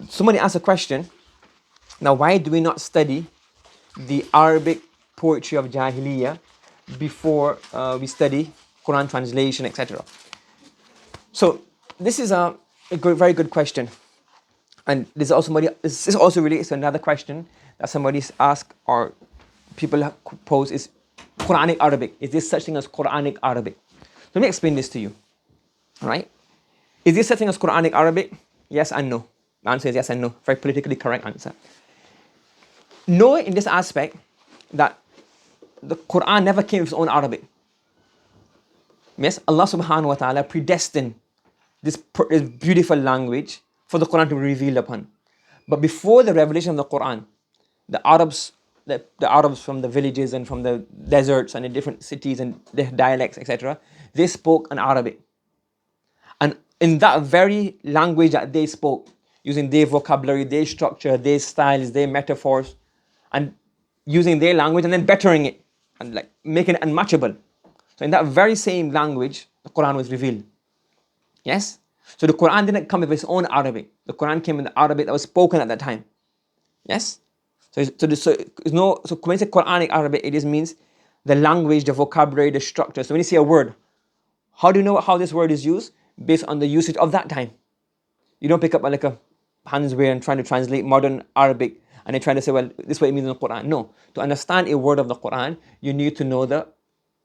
somebody asked a question. Now, why do we not study the Arabic poetry of Jahiliyyah before we study Quran translation, etc.? So this is a very good question, and this is also relates to another question that somebody's asked or people pose: is Quranic Arabic? Is there such thing as Quranic Arabic? Let me explain this to you. All right? Is there such thing as Quranic Arabic? Yes and no. The answer is yes and no. Very politically correct answer. No, in this aspect that the Quran never came with its own Arabic. Yes, Allah subhanahu wa ta'ala predestined this beautiful language for the Quran to be revealed upon. But before the revelation of the Quran, the Arabs, the Arabs from the villages and from the deserts and the different cities and their dialects, etc., they spoke an Arabic. And in that very language that they spoke, using their vocabulary, their structure, their styles, their metaphors, and using their language and then bettering it and like making it unmatchable. So in that very same language, the Quran was revealed. Yes? So the Quran didn't come with its own Arabic. The Quran came in the Arabic that was spoken at that time. Yes? So when you say Quranic Arabic, it just means the language, the vocabulary, the structure. So when you see a word, how do you know how this word is used? Based on the usage of that time. You don't pick up like a Hans Wehr and trying to translate modern Arabic and then trying to say, well, this is what it means in the Quran. No. To understand a word of the Quran, you need to know the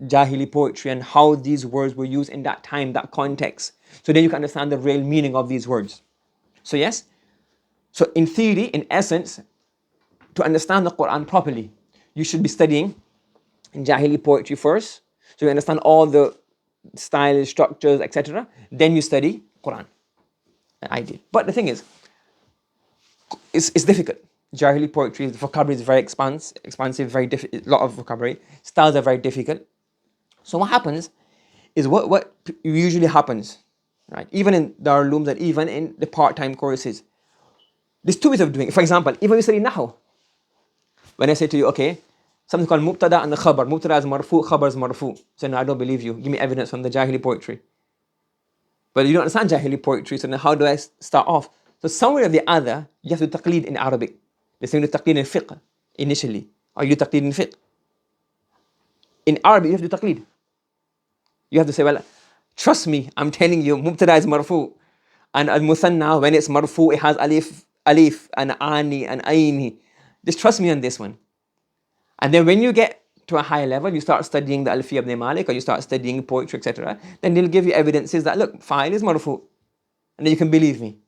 Jahili poetry and how these words were used in that time, that context. So then you can understand the real meaning of these words. So yes, so in theory, in essence, to understand the Quran properly, you should be studying Jahili poetry first, so you understand all the styles, structures, etc. Then you study Quran. I did. But the thing is, it's difficult. Jahili poetry, the vocabulary is very expansive, very difficult, a lot of vocabulary. Styles are very difficult. So what happens is what usually happens, right? Even in Darul Ulooms and even in the part-time courses, there's two ways of doing it. For example, even when you study Nahu, when I say to you, okay, something called Mubtada and the Khabar. Mubtada is marfu, Khabar is marfu. So no, I don't believe you. Give me evidence from the Jahili poetry. But you don't understand Jahili poetry, so then how do I start off? So somewhere or the other, you have to taqleed in Arabic. The same with taqleed in fiqh initially. Or you do taqleed in fiqh. In Arabic, you have to taqleed. You have to say, well, trust me, I'm telling you, Mubtada is marfu. And al-Muthanna, when it's marfu, it has alif, and ani, and aini. Just trust me on this one. And then when you get to a higher level, you start studying the Alfiya ibn Malik, or you start studying poetry, etc. Then they'll give you evidences that, look, fa'il is marfu. And then you can believe me.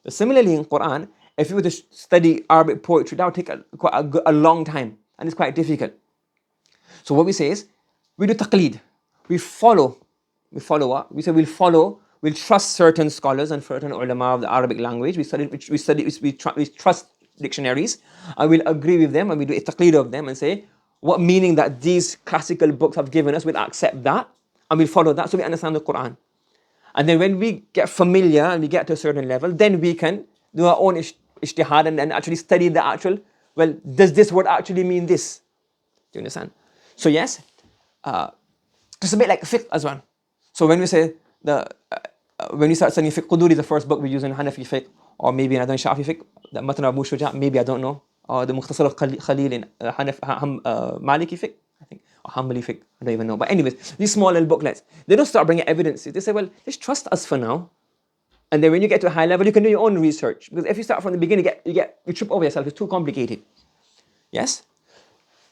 So similarly in Quran, if you were to study Arabic poetry, that would take quite a long time. And it's quite difficult. So what we say is, we do taqleed. We follow what? We say we'll trust certain scholars and certain ulama of the Arabic language. We trust dictionaries, and we'll agree with them, and we do a taqleed of them and say, what meaning that these classical books have given us, we'll accept that, and we'll follow that, so we understand the Quran. And then when we get familiar and we get to a certain level, then we can do our own ijtihad and actually study the actual, well, does this word actually mean this? Do you understand? So yes, just a bit like fiqh as well. So when we say when we start studying fiqh, Qudur is the first book we use in Hanafi fiqh, or maybe in Shafi fiqh, the Matan Abu Shuja, maybe, I don't know, or the Mukhtasar al-Khalil in Maliki fiqh, I think, or Hanbali fiqh, I don't even know. But anyways, these small little booklets, they don't start bringing evidences. They say, well, just trust us for now. And then when you get to a high level, you can do your own research. Because if you start from the beginning, you trip over yourself. It's too complicated. Yes?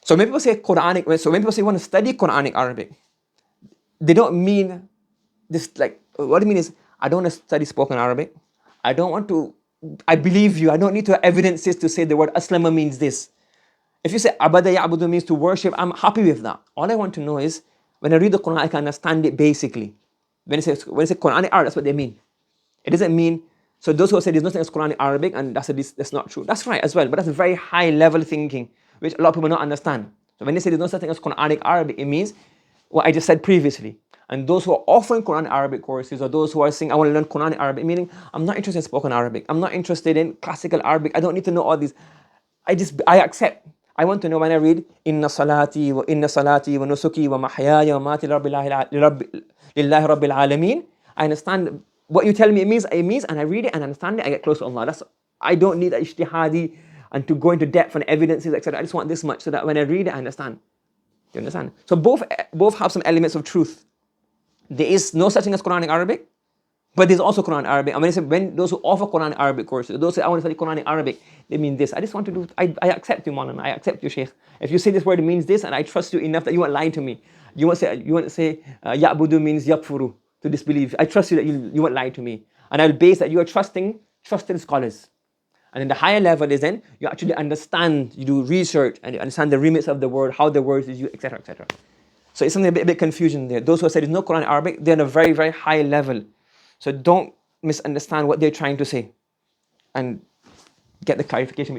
So when people say Quranic, so when people say you want to study Quranic Arabic, they don't mean this, like, what they mean is, I don't want to study spoken Arabic. I believe you. I don't need to have evidences to say the word aslama means this. If you say abada ya'budu means to worship, I'm happy with that. All I want to know is, when I read the Quran, I can understand it basically. When I say Quranic Arabic, that's what they mean. It doesn't mean, so those who say there's nothing as Quranic Arabic, and that's not true. That's right as well, but that's very high level thinking, which a lot of people don't understand. So when they say there's no such thing as Quranic Arabic, it means what I just said previously. And those who are offering Quran Arabic courses, or those who are saying, I want to learn Quran Arabic, meaning, I'm not interested in spoken Arabic. I'm not interested in classical Arabic. I don't need to know all these. I accept. I want to know when I read, Inna salati wa nusuki wa mahyaya wa mati lillahi rabbil alameen. I understand what you tell me it means, and I read it and understand it, I get close to Allah. I don't need that ijtihadi and to go into depth on evidences, etc. I just want this much so that when I read it, I understand. Do you understand? So both have some elements of truth. There is no such thing as Quranic Arabic, but there's also Quran Arabic. And when those who offer Quran Arabic courses, those who say, I want to study Quranic Arabic, they mean this. I just want to do, I accept you, Maulana, I accept you, Shaykh. If you say this word means this, and I trust you enough that you won't lie to me. You won't say, Ya'budu means yakfuru, to disbelieve. I trust you that you won't lie to me. And I'll base that you are trusted scholars. And then the higher level is then you actually understand, you do research, and you understand the remits of the word, how the words is used, etc., etc. So it's something a bit confusion there. Those who have said there's no Quran Arabic, they're on a very, very high level. So don't misunderstand what they're trying to say and get the clarification between